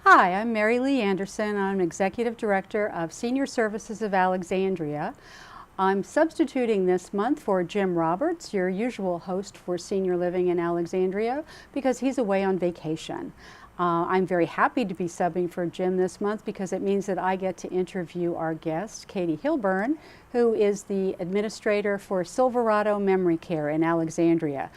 Hi, I'm Mary Lee Anderson. I'm Executive Director of Senior Services of Alexandria. I'm substituting this month for Jim Roberts, your usual host for Senior Living in Alexandria, because he's away on vacation. I'm very happy to be subbing for Jim this month because it means that I get to interview our guest, Katie Hilburn, who is the administrator for Silverado Memory Care in Alexandria.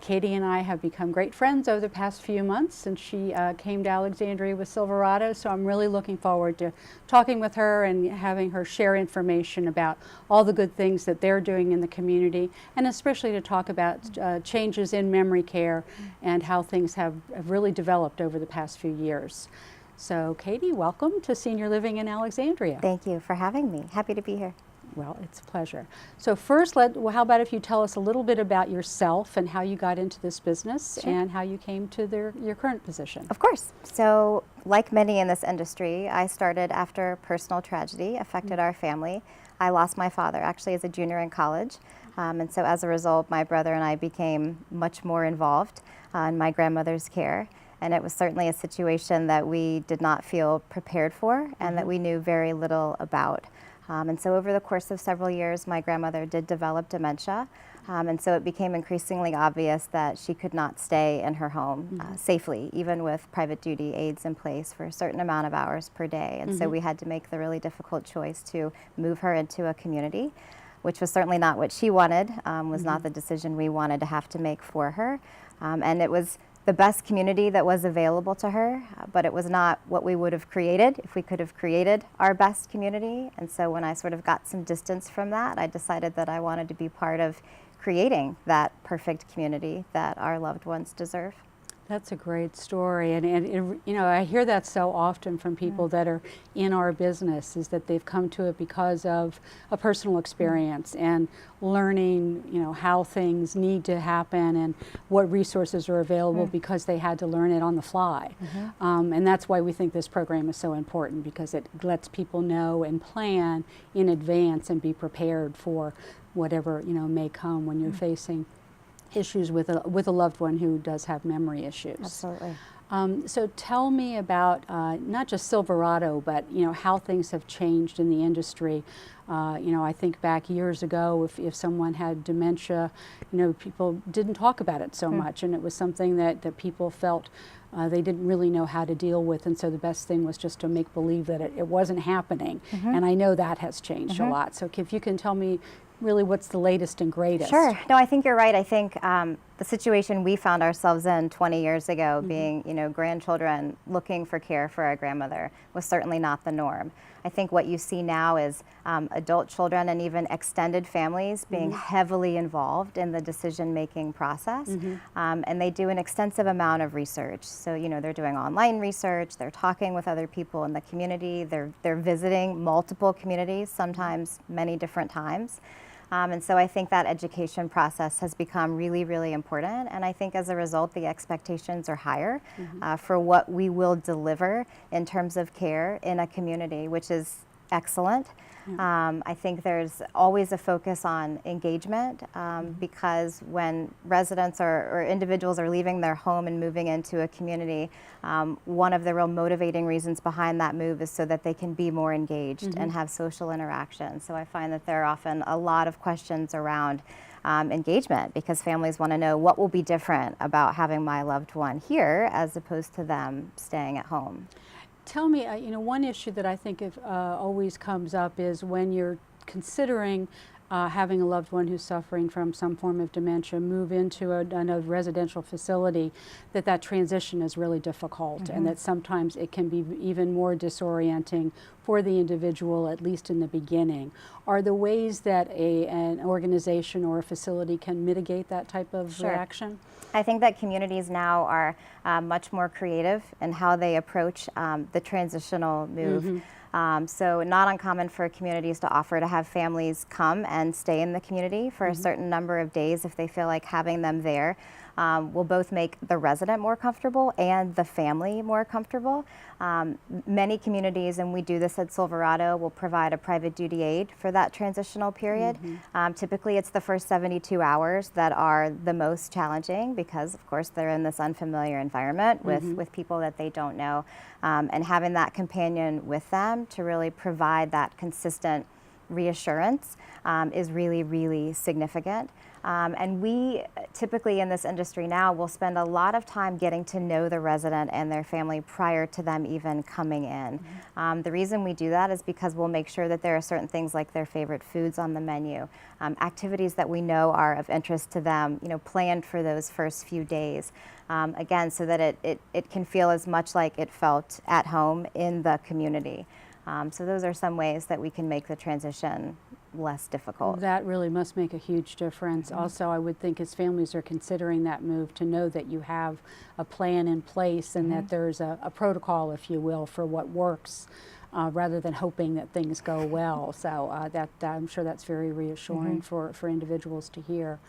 Katie and I have become great friends over the past few months since she came to Alexandria with Silverado, so I'm really looking forward to talking with her and having her share information about all the good things that they're doing in the community, and especially to talk about changes in memory care and how things have really developed over the past few years. So Katie, welcome to Senior Living in Alexandria. Thank you for having me. Happy to be here. Well, it's a pleasure. So first, how about if you tell us a little bit about yourself and how you got into this business and how you came to your current position? Of course. So, like many in this industry, I started after personal tragedy affected our family. I lost my father actually as a junior in college. And so as a result, my brother and I became much more involved in my grandmother's care. And it was certainly a situation that we did not feel prepared for and that we knew very little about. And so over the course of several years, my grandmother did develop dementia. And so it became increasingly obvious that she could not stay in her home safely, even with private duty aides in place for a certain amount of hours per day. And so we had to make the really difficult choice to move her into a community, which was certainly not what she wanted, was not the decision we wanted to have to make for her. And it was the best community that was available to her, but it was not what we would have created if we could have created our best community. And so when I sort of got some distance from that, I decided that I wanted to be part of creating that perfect community that our loved ones deserve. That's a great story, and you know, I hear that so often from people that are in our business, is that they've come to it because of a personal experience and learning, you know, how things need to happen and what resources are available because they had to learn it on the fly. And that's why we think this program is so important, because it lets people know and plan in advance and be prepared for whatever, you know, may come when you're facing issues with a loved one who does have memory issues. Absolutely. So tell me about not just Silverado, but you know, how things have changed in the industry. You know, I think back years ago, if someone had dementia, you know, people didn't talk about it so much, and it was something that people felt they didn't really know how to deal with, and so the best thing was just to make believe that it wasn't happening. And I know that has changed a lot. So if you can tell me really what's the latest and greatest. Sure. No, I think you're right. I think the situation we found ourselves in 20 years ago, being, you know, grandchildren looking for care for our grandmother, was certainly not the norm. I think what you see now is adult children and even extended families being heavily involved in the decision-making process. And they do an extensive amount of research. So, you know, they're doing online research, they're talking with other people in the community, they're visiting multiple communities, sometimes many different times. And so I think that education process has become really, really important. And I think as a result, the expectations are higher for what we will deliver in terms of care in a community, which is excellent. I think there's always a focus on engagement because when residents or individuals are leaving their home and moving into a community, one of the real motivating reasons behind that move is so that they can be more engaged and have social interaction. So I find that there are often a lot of questions around engagement, because families want to know what will be different about having my loved one here as opposed to them staying at home. Tell me, you know, one issue that I think always comes up is when you're considering having a loved one who's suffering from some form of dementia move into a residential facility, that transition is really difficult, and that sometimes it can be even more disorienting for the individual, at least in the beginning. Are there ways that an organization or a facility can mitigate that type of reaction? I think that communities now are much more creative in how they approach the transitional move. So not uncommon for communities to offer to have families come and stay in the community for a certain number of days if they feel like having them there will both make the resident more comfortable and the family more comfortable. Many communities, and we do this at Silverado, will provide a private duty aid for that transitional period. Typically it's the first 72 hours that are the most challenging because of course they're in this unfamiliar environment with people that they don't know. And having that companion with them to really provide that consistent reassurance is really, really significant. And we typically in this industry now will spend a lot of time getting to know the resident and their family prior to them even coming in. The reason we do that is because we'll make sure that there are certain things like their favorite foods on the menu, activities that we know are of interest to them, planned for those first few days. Again, so that it can feel as much like it felt at home in the community. So those are some ways that we can make the transition less difficult. That really must make a huge difference. Also, I would think as families are considering that move to know that you have a plan in place and that there's a protocol, if you will, for what works rather than hoping that things go well. So that I'm sure that's very reassuring for individuals to hear.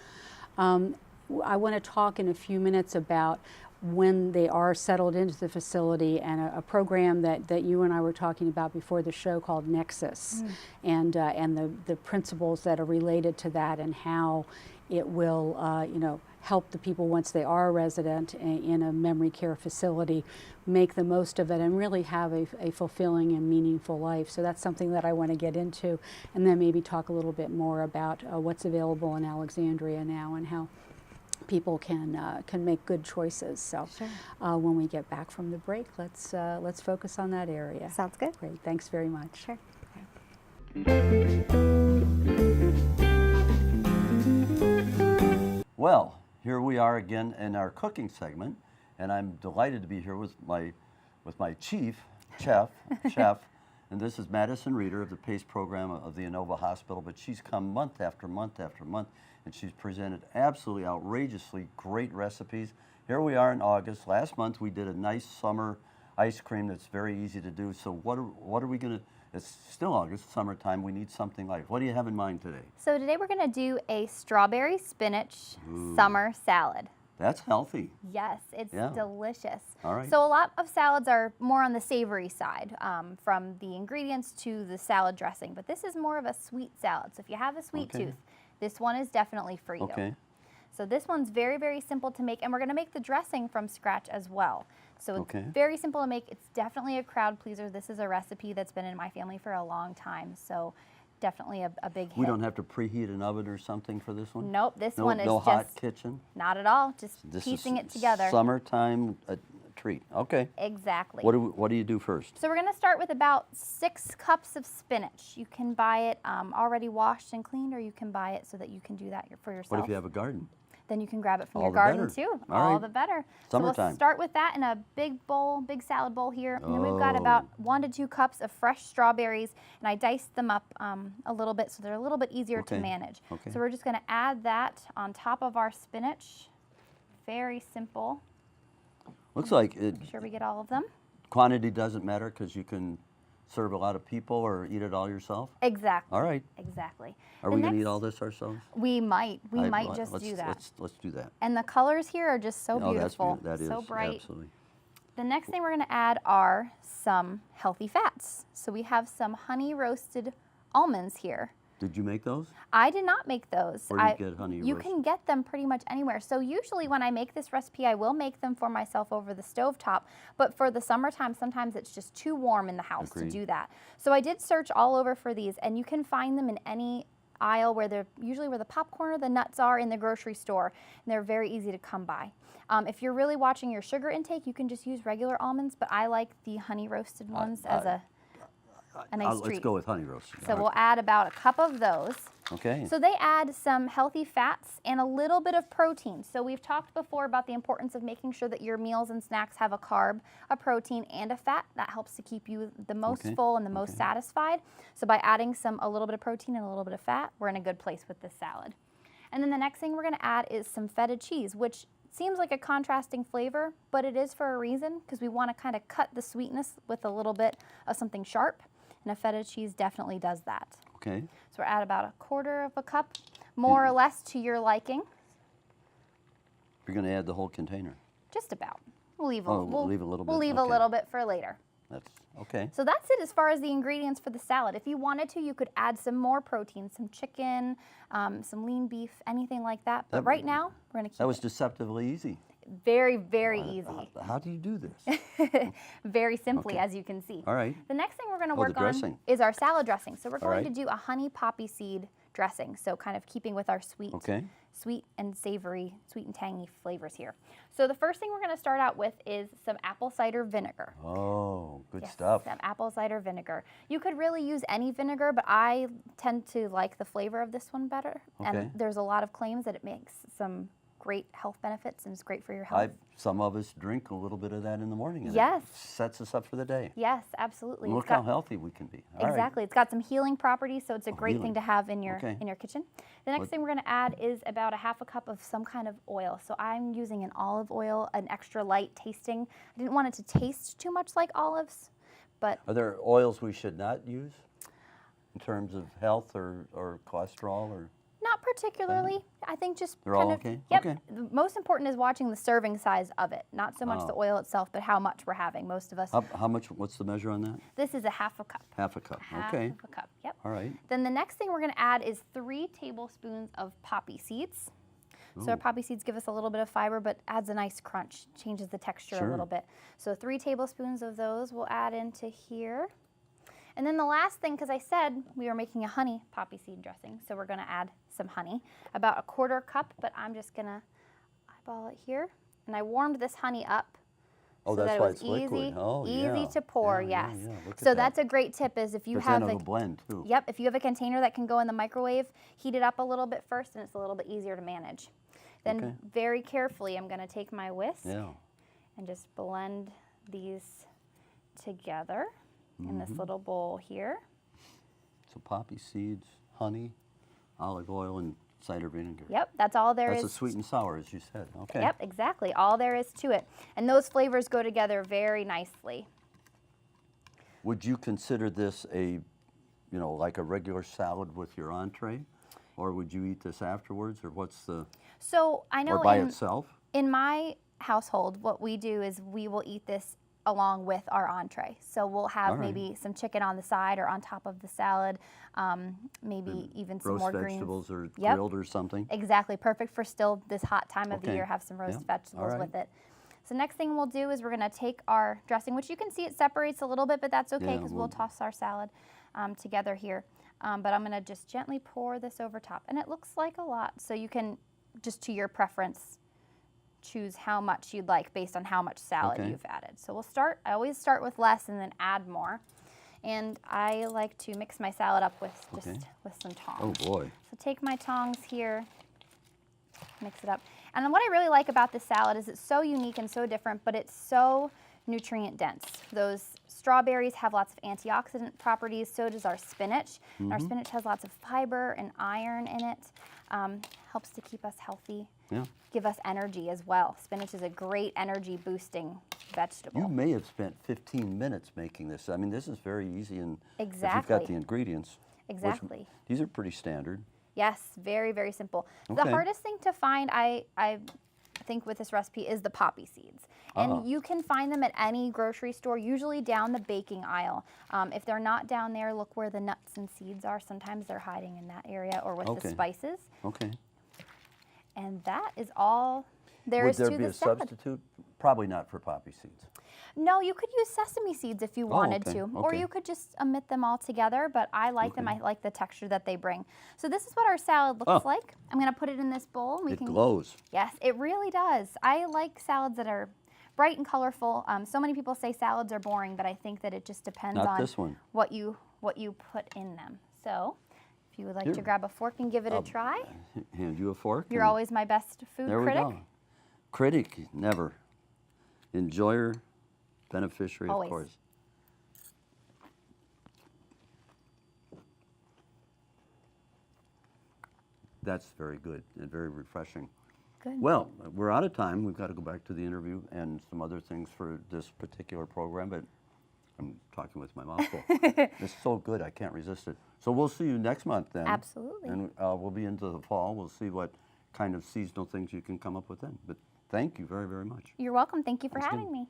I want to talk in a few minutes about when they are settled into the facility and a program that you and I were talking about before the show called Nexus and the principles that are related to that and how it will help the people once they are a resident in a memory care facility make the most of it and really have a fulfilling and meaningful life. So that's something that I want to get into and then maybe talk a little bit more about what's available in Alexandria now and how people can make good choices. So when we get back from the break, let's focus on that area. Sounds good. Great. Thanks very much. Sure. Well, here we are again in our cooking segment, and I'm delighted to be here with my chef, and this is Madison Reeder of the PACE program of the Inova Hospital, but she's come month after month after month, and she's presented absolutely outrageously great recipes. Here we are in August. Last month we did a nice summer ice cream that's very easy to do. So what are we going to, it's still August, summertime, we need something like, what do you have in mind today? So today we're going to do a strawberry spinach summer salad. That's healthy. Yes, it's delicious. All right. So a lot of salads are more on the savory side, from the ingredients to the salad dressing, but this is more of a sweet salad. So if you have a sweet tooth, this one is definitely for you. Okay. So this one's very, very simple to make, and we're going to make the dressing from scratch as well. So it's very simple to make. It's definitely a crowd pleaser. This is a recipe that's been in my family for a long time, so definitely a big hit. We don't have to preheat an oven or something for this one? Nope, this one is no just hot kitchen? Not at all, just This piecing is it together. Summertime treat. Okay. Exactly. What do you do first? So we're going to start with about 6 cups of spinach. You can buy it already washed and cleaned, or you can buy it so that you can do that for yourself. What if you have a garden? Then you can grab it from All your the garden better. too. All All right. the better. So Summertime. we'll start with that in a big bowl, big salad bowl here. And then we've got about 1 to 2 cups of fresh strawberries, and I diced them up a little bit so they're a little bit easier to manage. Okay. So we're just going to add that on top of our spinach. Very simple. Looks like Make sure we get all of them. quantity doesn't matter because you can serve a lot of people or eat it all yourself? Exactly. All right. Exactly. Are we going to eat all this ourselves? We might. We might let's just do that. Let's do that. And the colors here are just so Oh, beautiful. that is so bright. absolutely. The next thing we're going to add are some healthy fats. So we have some honey roasted almonds here. Did you make those? I did not make those. Where do you get honey You roasted? can get them pretty much anywhere. So usually when I make this recipe, I will make them for myself over the stovetop. But for the summertime, sometimes it's just too warm in the house Agreed. to do that. So I did search all over for these, and you can find them in any aisle where they're usually where the popcorn or the nuts are in the grocery store, and they're very easy to come by. If you're really watching your sugar intake, you can just use regular almonds, but I like the honey roasted ones as a nice treat. Let's go with honey roasted. So we'll add about a cup of those. Okay. So they add some healthy fats and a little bit of protein. So we've talked before about the importance of making sure that your meals and snacks have a carb, a protein, and a fat. That helps to keep you the most full and the most satisfied. So by adding a little bit of protein and a little bit of fat, we're in a good place with this salad. And then the next thing we're going to add is some feta cheese, which seems like a contrasting flavor, but it is for a reason, because we want to kind of cut the sweetness with a little bit of something sharp. and a feta cheese definitely does that. Okay. So we're at about 1/4 cup, more or less to your liking. You're going to add the whole container. Just about. We'll leave we'll leave a little bit. We'll leave a Okay. little bit for later. That's okay. So that's it as far as the ingredients for the salad. If you wanted to, you could add some more protein, some chicken, some lean beef, anything like that. But right now, we're going to keep That was it deceptively easy. very, very easy. How do you do this? Very simply, Okay. as you can see. All right. The next thing we're going to Oh, the work on dressing. is our salad dressing. So we're All going right. to do a honey poppy seed dressing. So kind of keeping with our Okay. sweet and savory, sweet and tangy flavors here. So the first thing we're going to start out with is some apple cider vinegar. Oh, good Yes, stuff. some apple cider vinegar. You could really use any vinegar, but I tend to like the flavor of this one better. Okay. And there's a lot of claims that it makes some great health benefits and is great for your health. Some of us drink a little bit of that in the morning. And Yes. It sets us up for the day. Yes, absolutely. Look how healthy we can be. All right. Exactly. It's got some healing properties, so it's a great healing. thing to have in your Okay. kitchen. The next thing we're going to add is about 1/2 cup of some kind of oil. So I'm using an olive oil, an extra light tasting. I didn't want it to taste too much like olives, but Are there oils we should not use in terms of health or cholesterol or? not particularly. I think just They're kind all of, okay? Yep. Okay. The most important is watching the serving size of it, not so much the Oh. oil itself, but how much we're having. Most of us. How much? What's the measure on that? This is 1/2 cup. 1/2 cup. Half Okay. of a cup. Yep. All right. Then the next thing we're going to add is 3 tablespoons of poppy seeds. So our poppy seeds give us a little bit of fiber, but adds a nice crunch, changes the texture Sure. a little bit. So 3 tablespoons of those we'll add into here. And then the last thing, because I said we were making a honey poppy seed dressing, so we're going to add some honey, about 1/4 cup, but I'm just going to eyeball it here. And I warmed this honey up Oh, so that's that it why was it's liquid. easy, Oh, easy yeah. to pour, Yeah, yes. yeah, yeah. Look at So that. that's a great tip is if you But then have it'll blend too. Yep, if you have a container that can go in the microwave, heat it up a little bit first and it's a little bit easier to manage. Then Okay. very carefully I'm going to take my whisk Yeah. and just blend these together in this little bowl here. So poppy seeds, honey, olive oil, and cider vinegar. Yep, that's all there That's is. a sweet and sour, as you said. Okay. Yep, exactly. All there is to it. And those flavors go together very nicely. Would you consider this like a regular salad with your entree? Or would you eat this afterwards? Or what's the, So I know or by itself? in my household, what we do is we will eat this along with our entree. So we'll have All right. maybe some chicken on the side or on top of the salad, maybe even some Roast more greens. vegetables or Yep. grilled or something? Exactly, perfect for still this hot time of the Okay. year, have some roast Yep. vegetables All right. with it. So next thing we'll do is we're gonna take our dressing, which you can see it separates a little bit, but that's okay Yeah, because we'll- we'll toss our salad together here. But I'm gonna just gently pour this over top. And it looks like a lot, so you can, just to your preference, choose how much you'd like based on how much salad Okay. you've added. So I always start with less and then add more. And I like to mix my salad up with just Okay. with some Oh, tongs. boy. So take my tongs here, mix it up. And then what I really like about this salad is it's so unique and so different, but it's so nutrient dense. Those strawberries have lots of antioxidant properties, so does our spinach. And our spinach has lots of fiber and iron in it. Helps to keep us healthy, Yeah. give us energy as well. Spinach is a great energy boosting vegetable. You may have spent 15 minutes making this. I mean, this is very easy, and if you've got Exactly. the ingredients. which- Exactly. These are pretty standard. Yes, very, very simple. The Okay. hardest thing to find, I think, with this recipe is the poppy seeds. And Uh-oh. you can find them at any grocery store, usually down the baking aisle. If they're not down there, look where the nuts and seeds are. Sometimes they're hiding in that area or with the Okay. spices. Okay. And that is all there Would is there to be the a salad. substitute? Probably not for poppy seeds. No, you could use sesame seeds if you wanted okay, to, or okay. you could just omit them altogether, but I like them. Okay. I like the texture that they bring. So this is what our salad looks Oh. like. I'm going to put it in this bowl. We It can glows. Yes, it really does. I like salads that are bright and colorful. So many people say salads are boring, but I think that it just depends Not on this one. what you put in them. So if you would like to Here. grab a fork and give it a try, Hand you a fork. you're and always my best food there critic. we go. Critic, never. Enjoyer, beneficiary, Always. of course. That's very good and very refreshing. Good. Well, we're out of time. We've got to go back to the interview and some other things for this particular program, but I'm talking with my mouth full. It's so good, I can't resist it. So we'll see you next month then. Absolutely. And we'll be into the fall. We'll see what kind of seasonal things you can come up with then. But thank you very, very much. You're welcome. Thank you for That's having good. me.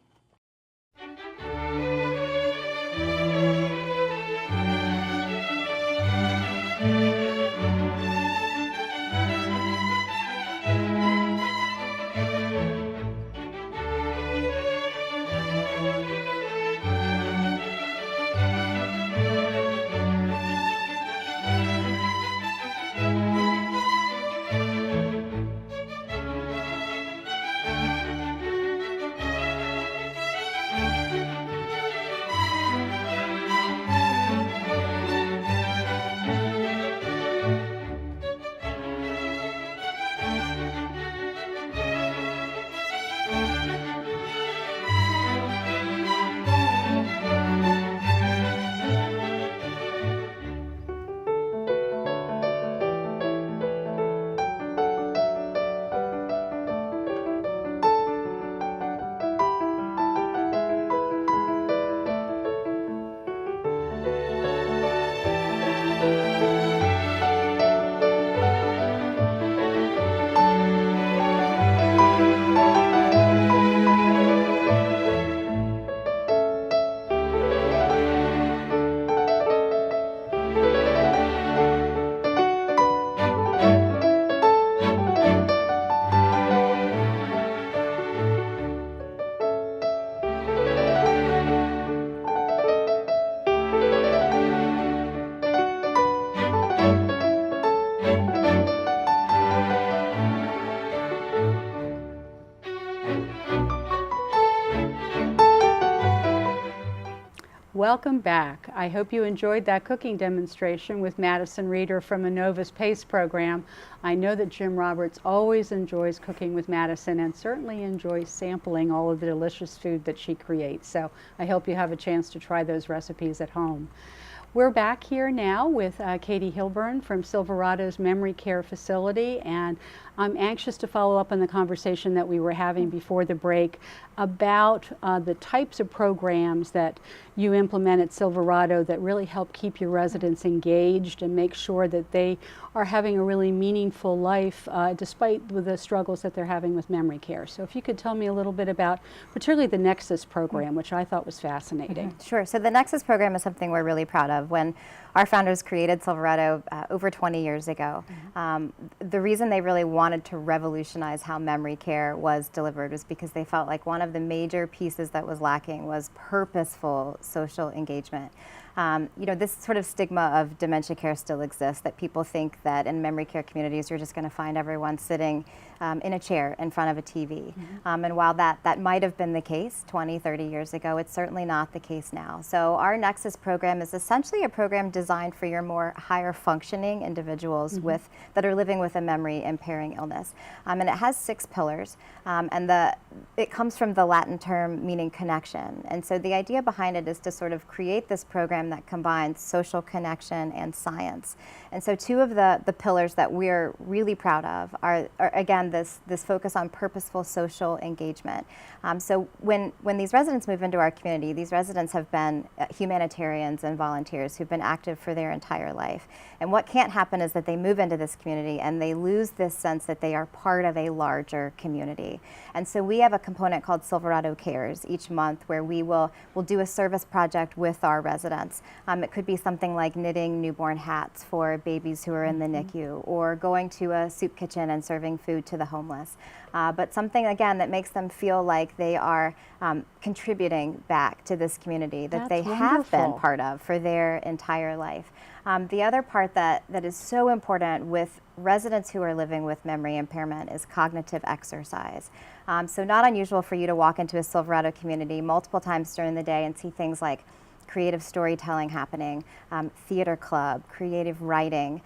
Welcome back. I hope you enjoyed that cooking demonstration with Madison Reeder from Innova's PACE program. I know that Jim Roberts always enjoys cooking with Madison and certainly enjoys sampling all of the delicious food that she creates. So I hope you have a chance to try those recipes at home. We're back here now with Katie Hilburn from Silverado's Memory Care facility, and I'm anxious to follow up on the conversation that we were having before the break about the types of programs that you implement at Silverado that really help keep your residents engaged and make sure that they are having a really meaningful life despite the struggles that they're having with memory care. So if you could tell me a little bit about particularly the Nexus program, which I thought was fascinating. Sure. So the Nexus program is something we're really proud of. When our founders created Silverado over 20 years ago, the reason they really wanted to revolutionize how memory care was delivered was because they felt like one of the major pieces that was lacking was purposeful social engagement. This sort of stigma of dementia care still exists, that people think that in memory care communities you're just going to find everyone sitting in a chair in front of a TV. And while that might have been the case 20, 30 years ago, it's certainly not the case now. So our Nexus program is essentially a program designed for your more higher functioning individuals that are living with a memory impairing illness. And it has 6 pillars, and it comes from the Latin term meaning connection. And so the idea behind it is to sort of create this program that combines social connection and science. And so 2 of the pillars that we're really proud of are again, this focus on purposeful social engagement. So when these residents move into our community, these residents have been humanitarians and volunteers who've been active for their entire life. And what can't happen is that they move into this community and they lose this sense that they are part of a larger community. And so we have a component called Silverado Cares each month where we'll do a service project with our residents. It could be something like knitting newborn hats for babies who are in the NICU, or going to a soup kitchen and serving food to the homeless. But something, again, that makes them feel like they are contributing back to this community that they have been part of for their entire life. The other part that is so important with residents who are living with memory impairment is cognitive exercise. So not unusual for you to walk into a Silverado community multiple times during the day and see things like creative storytelling happening, theater club, creative writing.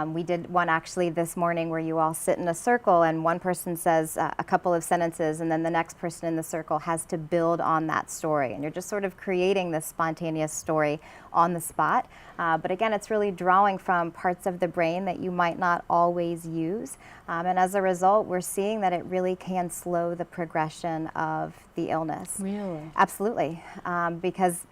We did one actually this morning where you all sit in a circle and one person says a couple of sentences and then the next person in the circle has to build on that story. And you're just sort of creating this spontaneous story on the spot. But again, it's really drawing from parts of the brain that you might not always use. And as a result, we're seeing that it really can slow the progression of the illness. Really? Absolutely. Because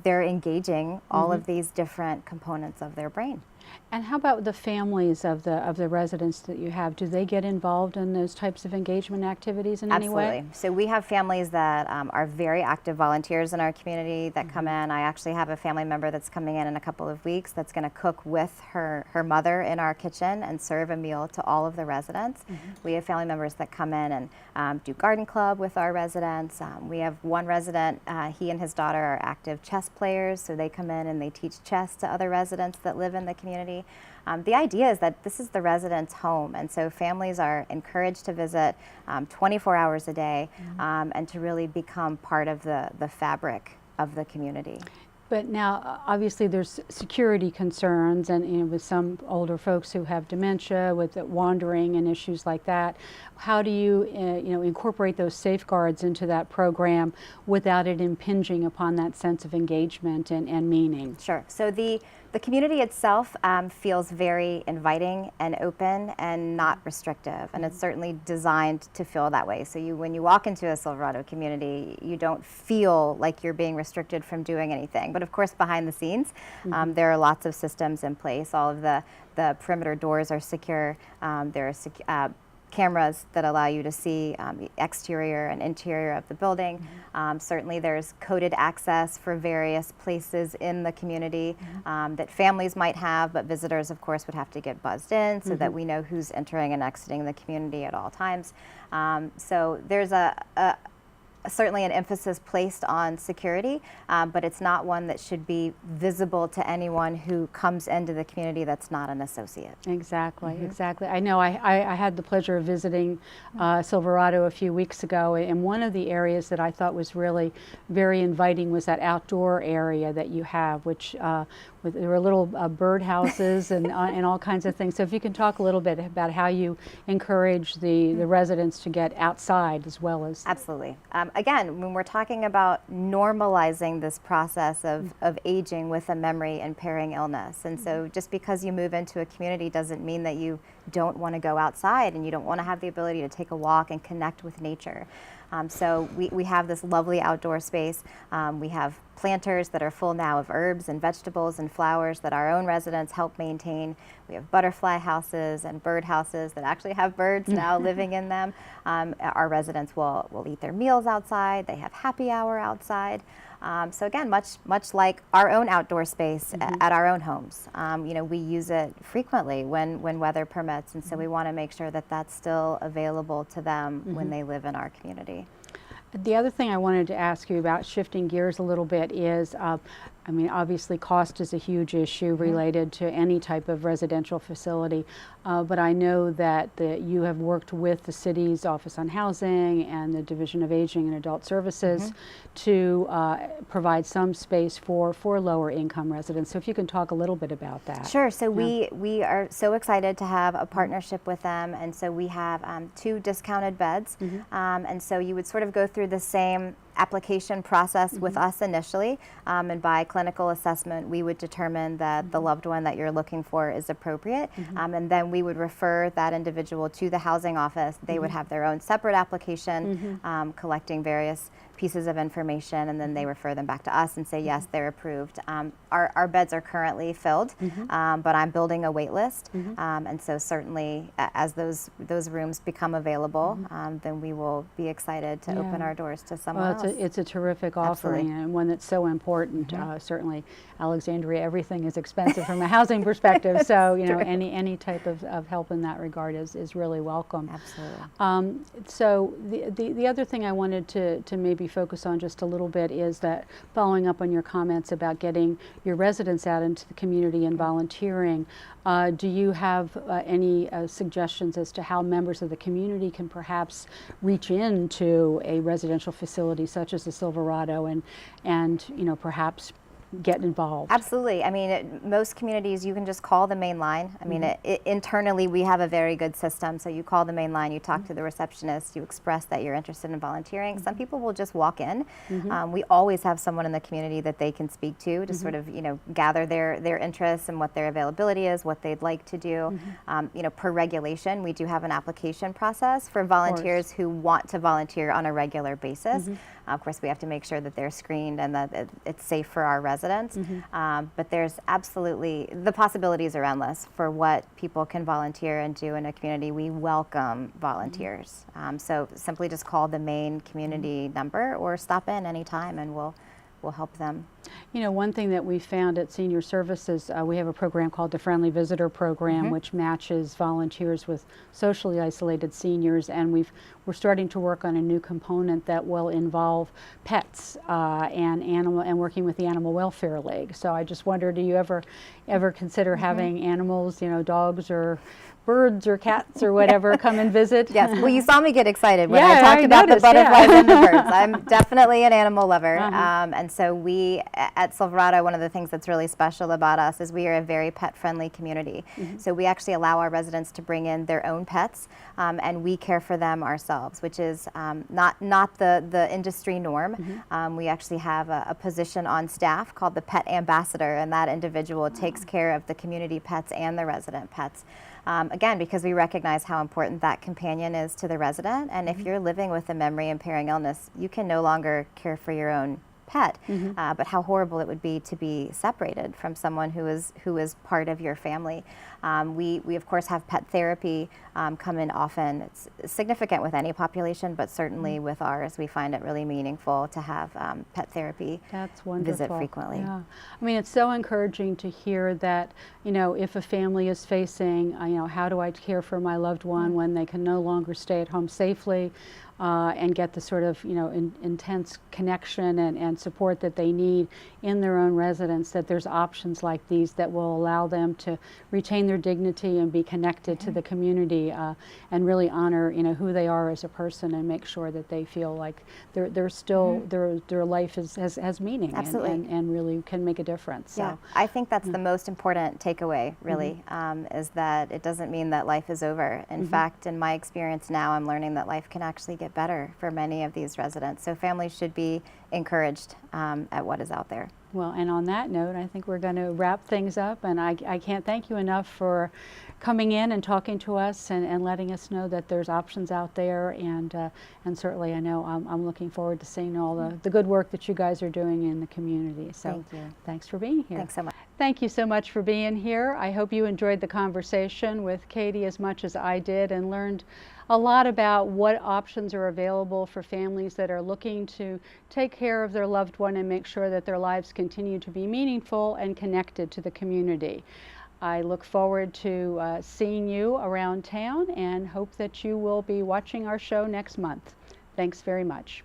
they're engaging all of these different components of their brain. And how about the families of the residents that you have? Do they get involved in those types of engagement activities in any way? Absolutely. So we have families that are very active volunteers in our community that come in. I actually have a family member that's coming in a couple of weeks that's going to cook with her mother in our kitchen and serve a meal to all of the residents. We have family members that come in and do garden club with our residents. We have one resident, he and his daughter are active chess players, so they come in and they teach chess to other residents that live in the community. The idea is that this is the resident's home, and so families are encouraged to visit 24 hours a day and to really become part of the fabric of the community. But now, obviously, there's security concerns, and with some older folks who have dementia, with wandering and issues like that. How do you, incorporate those safeguards into that program without it impinging upon that sense of engagement and meaning? Sure. So the community itself feels very inviting and open and not restrictive, and it's certainly designed to feel that way. So when you walk into a Silverado community, you don't feel like you're being restricted from doing anything. But of course, behind the scenes, there are lots of systems in place. All of the perimeter doors are secure. There are cameras that allow you to see the exterior and interior of the building. Certainly there's coded access for various places in the community that families might have, but visitors of course would have to get buzzed in so that we know who's entering and exiting the community at all times. So there's certainly an emphasis placed on security, but it's not one that should be visible to anyone who comes into the community that's not an associate. Exactly, exactly. I know I had the pleasure of visiting Silverado a few weeks ago, and one of the areas that I thought was really very inviting was that outdoor area that you have, which there were little bird houses and all kinds of things. So if you can talk a little bit about how you encourage the residents to get outside as well as... Absolutely. Again, when we're talking about normalizing this process of aging with a memory impairing illness, and so just because you move into a community doesn't mean that you don't want to go outside and you don't want to have the ability to take a walk and connect with nature. So we have this lovely outdoor space. We have planters that are full now of herbs and vegetables and flowers that our own residents help maintain. We have butterfly houses and bird houses that actually have birds now living in them. Our residents will eat their meals outside. They have happy hour outside. So again, much like our own outdoor space at our own homes. We use it frequently when weather permits, and so we want to make sure that that's still available to them when they live in our community. The other thing I wanted to ask you about, shifting gears a little bit, is obviously cost is a huge issue related to any type of residential facility, but I know that you have worked with the city's Office on Housing and the Division of Aging and Adult Services to provide some space for lower income residents. So if you can talk a little bit about that. Sure. So we are so excited to have a partnership with them, and so we have 2 discounted beds, and so you would sort of go through the same application process with us initially, and by clinical assessment we would determine that the loved one that you're looking for is appropriate, and then we would refer that individual to the housing office. They would have their own separate application collecting various pieces of information, and then they refer them back to us and say yes, they're approved. Our beds are currently filled, but I'm building a wait list, and so certainly as those rooms become available, then we will be excited to open our doors to someone else. It's a terrific offering. Absolutely. And one that's so important. Certainly Alexandria, everything is expensive from a housing perspective, so any type of help in that regard is really welcome. Absolutely. So the other thing I wanted to maybe focus on just a little bit is that, following up on your comments about getting your residents out into the community and volunteering, do you have any suggestions as to how members of the community can perhaps reach into a residential facility such as the Silverado and perhaps get involved? Absolutely. I mean, most communities, you can just call the main line. I mean, internally, we have a very good system. So you call the main line, you talk to the receptionist, you express that you're interested in volunteering. Some people will just walk in. We always have someone in the community that they can speak to sort of, gather their interests and what their availability is, what they'd like to do. Per regulation, we do have an application process for volunteers who want to volunteer on a regular basis. Of course, we have to make sure that they're screened and that it's safe for our residents. But there's absolutely, the possibilities are endless for what people can volunteer and do in a community. We welcome volunteers. So simply just call the main community number or stop in anytime and we'll help them. One thing that we found at Senior Services, we have a program called the Friendly Visitor Program, which matches volunteers with socially isolated seniors, and we're starting to work on a new component that will involve pets and working with the Animal Welfare League. So I just wonder, do you ever consider having animals, dogs or birds or cats or whatever come and visit? Yes, well, you saw me get excited when I talked about the butterflies and the birds. I'm definitely an animal lover. And so we, at Silverado, one of the things that's really special about us is we are a very pet-friendly community. So we actually allow our residents to bring in their own pets, and we care for them ourselves, which is not the industry norm. We actually have a position on staff called the Pet Ambassador, and that individual takes care of the community pets and the resident pets. Again, because we recognize how important that companion is to the resident, and if you're living with a memory impairing illness, you can no longer care for your own pet, but how horrible it would be to be separated from someone who is part of your family. We of course have pet therapy come in often. It's significant with any population, but certainly with ours, we find it really meaningful to have pet therapy visit frequently. Yeah. I mean, it's so encouraging to hear that, if a family is facing, how do I care for my loved one when they can no longer stay at home safely, and get the sort of intense connection and support that they need in their own residence, that there's options like these that will allow them to retain their dignity and be connected to the community, and really honor who they are as a person, and make sure that they feel like they're still their life has meaning. Absolutely. and really can make a difference. Yeah, So, I think that's the most important takeaway, really, is that it doesn't mean that life is over. In fact, in my experience now, I'm learning that life can actually get better for many of these residents. So families should be encouraged at what is out there. Well, and on that note, I think we're going to wrap things up, and I can't thank you enough for coming in and talking to us and letting us know that there's options out there, and certainly I know I'm looking forward to seeing all the good work that you guys are doing in the community. So Thank you. Thanks for being here. Thanks so much. Thank you so much for being here. I hope you enjoyed the conversation with Katie as much as I did, and learned a lot about what options are available for families that are looking to take care of their loved one and make sure that their lives continue to be meaningful and connected to the community. I look forward to seeing you around town and hope that you will be watching our show next month. Thanks very much.